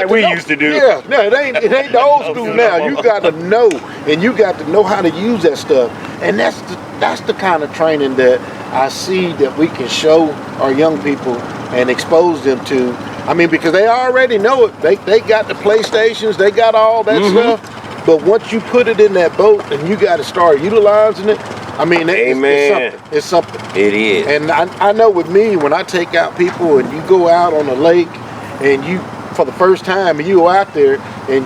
like we used to do. Yeah, no, it ain't the old school now. You got to know, and you got to know how to use that stuff. And that's the kind of training that I see that we can show our young people and expose them to. I mean, because they already know it. They got the PlayStations, they got all that stuff. But once you put it in that boat and you got to start utilizing it, I mean, it's something. It is. And I know with me, when I take out people and you go out on a lake and you, for the first time, and you go out there and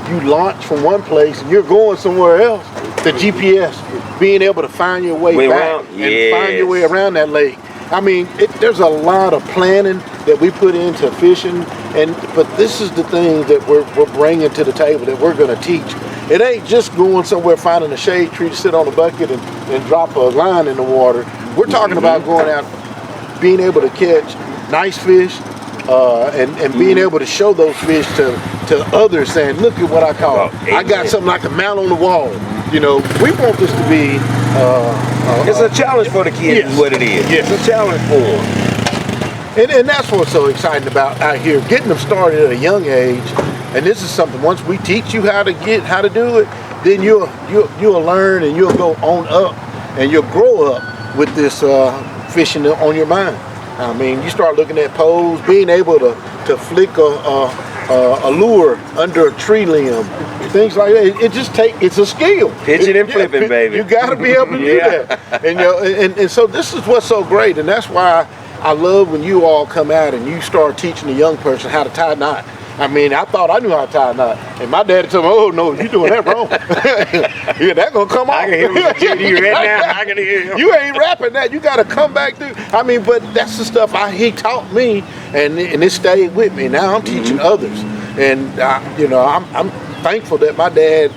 you launch from one place and you're going somewhere else, the GPS, being able to find your way back and find your way around that lake. I mean, there's a lot of planning that we put into fishing, but this is the thing that we're bringing to the table that we're going to teach. It ain't just going somewhere, finding a shade tree to sit on a bucket and drop a line in the water. We're talking about going out, being able to catch nice fish, and being able to show those fish to others, saying, look at what I caught. I got something I can mount on the wall. You know, we want this to be... it's a challenge for the kids, is what it is. Yes. It's a challenge for them. And that's what's so exciting about out here, getting them started at a young age. And this is something, once we teach you how to do it, then you'll learn and you'll go on up and you'll grow up with this fishing on your mind. I mean, you start looking at poles, being able to flick a lure under a tree limb, things like that. It's a skill. Pitching and flipping, baby. You got to be able to do that. And and so this is what's so great, and that's why I love when you all come out and you start teaching a young person how to tie a knot. I mean, I thought I knew how to tie a knot, and my daddy told me, "Oh no, you're doing that wrong. Yeah, that's gonna come off." I can hear him right now. I can hear him. You ain't rapping that. You gotta come back through. I mean, but that's the stuff he taught me, and it stayed with me. Now I'm teaching others, and I'm thankful that my dad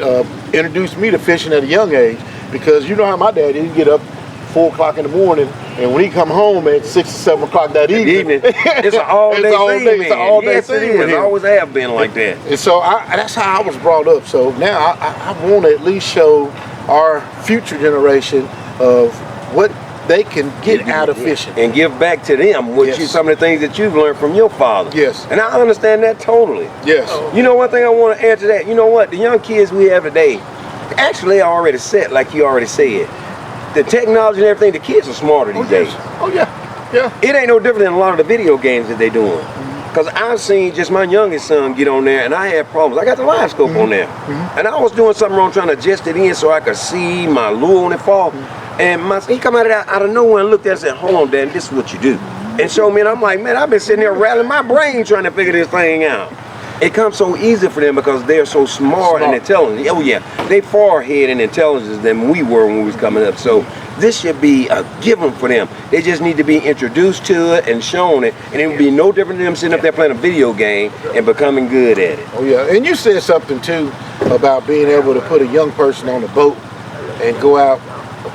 introduced me to fishing at a young age, because you know how my dad he'd get up 4 o'clock in the morning, and when he come home at 6 or 7 o'clock that evening, it's an all-day thing. It's an all-day thing. It always have been like that. And so that's how I was brought up. So now I want to at least show our future generation of what they can get out of fishing and give back to them some of the things that you've learned from your father. Yes. And I understand that totally. Yes. You know, one thing I want to add to that. You know what? The young kids we have today, actually are already set, like you already said. The technology and everything, the kids are smarter these days. Oh yeah. It ain't no different than a lot of the video games that they're doing. Because I've seen just my youngest son get on there and I had problems. I got the live scope on there. And I was doing something wrong trying to adjust it in so I could see my lure on it fall. And he come out of nowhere and looked at it and said, hold on, Dad, this is what you do. And so, man, I'm like, man, I've been sitting there rattling my brain trying to figure this thing out. It comes so easy for them because they're so smart and intelligent. Oh yeah, they far ahead in intelligence than we were when we was coming up. So this should be a given for them. They just need to be introduced to it and shown it, and it would be no different than them sitting up there playing a video game and becoming good at it. Oh yeah, and you said something too about being able to put a young person on a boat and go out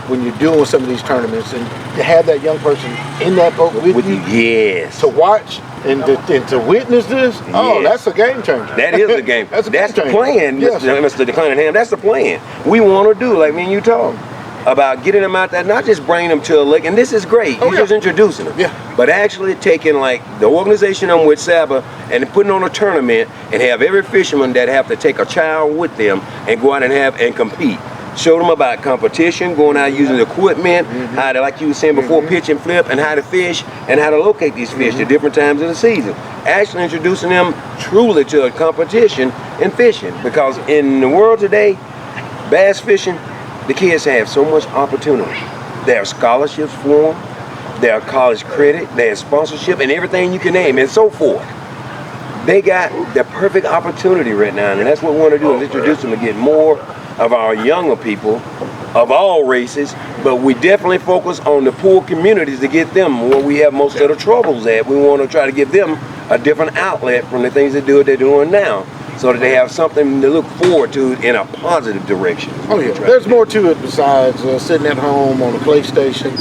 when you're doing some of these tournaments and to have that young person in that boat with you. Yes. To watch and to witness this. Yes. Oh, that's a game changer. That is a game. That's the plan, yes. Mr. Cunningham. That's the plan. We want to do, like me and you talk, about getting them out there, not just bringing them to a lake, and this is great. You're just introducing them. Yeah. But actually taking like the organization I'm with, SABBA, and putting on a tournament and have every fisherman that have to take a child with them and go out and compete. Show them about competition, going out using equipment, how to, like you were saying before, pitch and flip, and how to fish, and how to locate these fish at different times of the season. Actually introducing them truly to a competition in fishing, because in the world today, bass fishing, the kids have so much opportunity. There are scholarships for them, there are college credit, there's sponsorship, and everything you can name, and so forth. They got the perfect opportunity right now, and that's what we want to do, is introduce them to get more of our younger people of all races, but we definitely focus on the poor communities to get them where we have most of the troubles at. We want to try to give them a different outlet from the things they're doing now, so that they have something to look forward to in a positive direction. Oh yeah, there's more to it besides sitting at home on the PlayStation,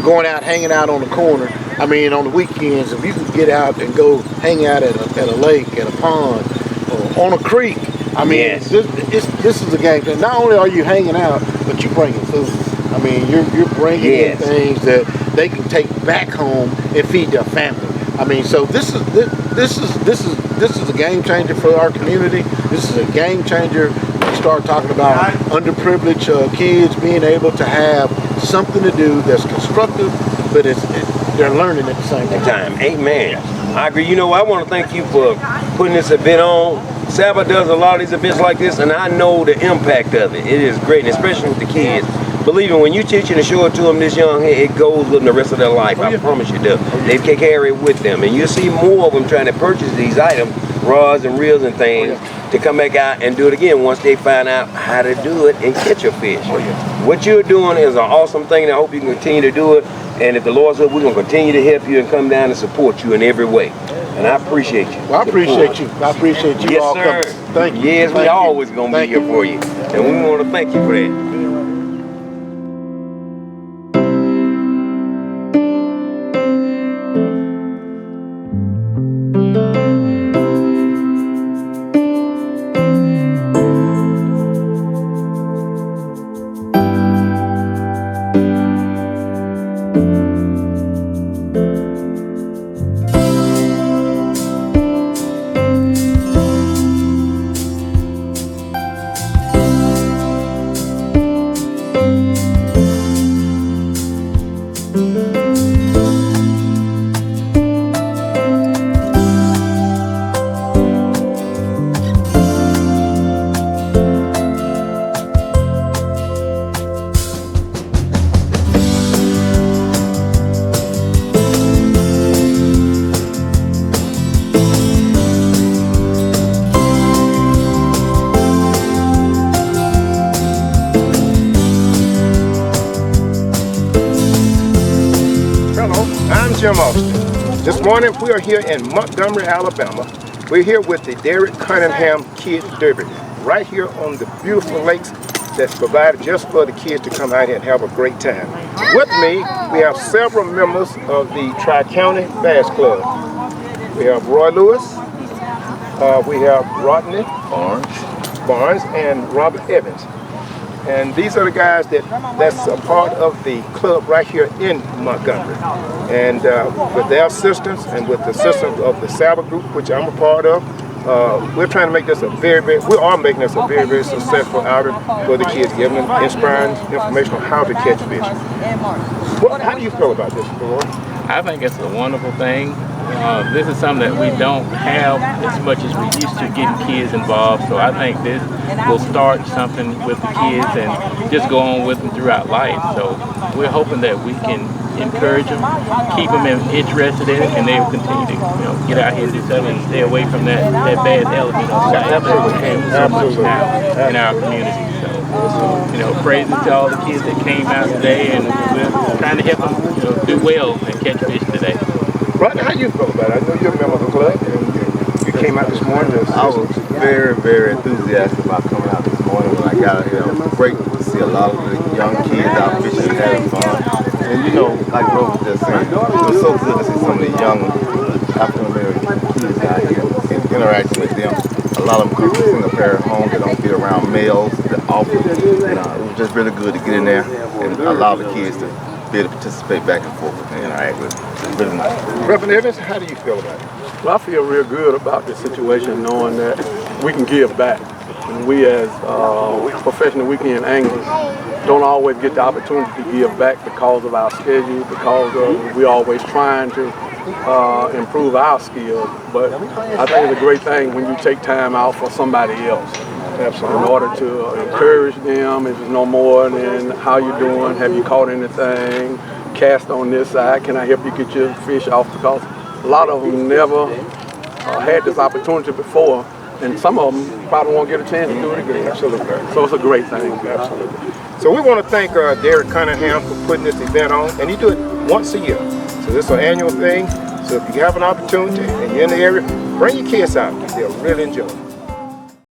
going out, hanging out on the corner. I mean, on the weekends, if you could get out and go hang out at a lake, at a pond, or on a creek, I mean, this is a game. And not only are you hanging out, but you're bringing food. I mean, you're bringing in things that they can take back home and feed their family. I mean, so this is a game changer for our community. This is a game changer when you start talking about underprivileged kids being able to have something to do that's constructive, but they're learning at the same time. Amen. I agree. You know, I want to thank you for putting this event on. SABBA does a lot of these events like this, and I know the impact of it. It is great, and especially with the kids. Believe me, when you teach and show it to them this young, it goes with them the rest of their life. I promise you do. They can carry it with them, and you'll see more of them trying to purchase these items, rods and reels and things, to come back out and do it again once they find out how to do it and catch a fish. What you're doing is an awesome thing, and I hope you can continue to do it. And if the Lord's will, we're going to continue to help you and come down and support you in every way. And I appreciate you. Well, I appreciate you. I appreciate you yes, all sir. coming. Thank you. Yes, we always going to be here for you. And we want to thank you for that. This morning we are here in Montgomery, Alabama. We're here with the Derek Cunningham Kids Derby, right here on the beautiful lakes that's provided just for the kids to come out here and have a great time. With me, we have several members of the Tri-County Bass Club. We have Roy Lewis, we have Rodney Barnes, and Robert Evans. And these are the guys that's a part of the club right here in Montgomery. And with their assistance and with the assistance of the SABBA group, which I'm a part of, we're trying to make this we are making this a very, very successful outing for the kids, giving them inspiring information on how to catch fish. How do you feel about this, Roy? I think it's a wonderful thing. This is something that we don't have as much as we used to getting kids involved, so I think this will start something with the kids and just go on with them throughout life. So we're hoping that we can encourage them, keep them interested in it, and they will continue to get out here and do something and stay away from that bad element of life that we have so much now in our community. So, praises to all the kids that came out today, and we're trying to help them do well and catch fish today. Rodney, how you feel about it? I know you're a member of the club, and you came out this morning. I was very, very enthusiastic about coming out this morning when I got out here. It was great to see a lot of the young kids out fishing and having fun. And like Rose was just saying, it was so good to see some of the young African-American kids out here and interacting with them. A lot of them come from single parent homes. They don't be around males that often. It was just really good to get in there and allow the kids to be able to participate back and forth and interact with them. Really nice. Reverend Evans, how do you feel about it? Well, I feel real good about this situation, knowing that we can give back. And we as professional weekend anglers don't always get the opportunity to give back because of our schedule, because of we always trying to improve our skills. But I think it's a great thing when you take time out for somebody else. Absolutely. In order to encourage them, it's no more than how you doing, have you caught anything, cast on this side, can I help you get your fish off? Because a lot of them never had this opportunity before, and some of them probably won't get a chance to do it again. Absolutely. So it's a great thing. Absolutely. So we want to thank Derek Cunningham for putting this event on, and he do it once a year. So this is an annual thing. So if you have an opportunity and you're in the area, bring your kids out. They'll really enjoy it.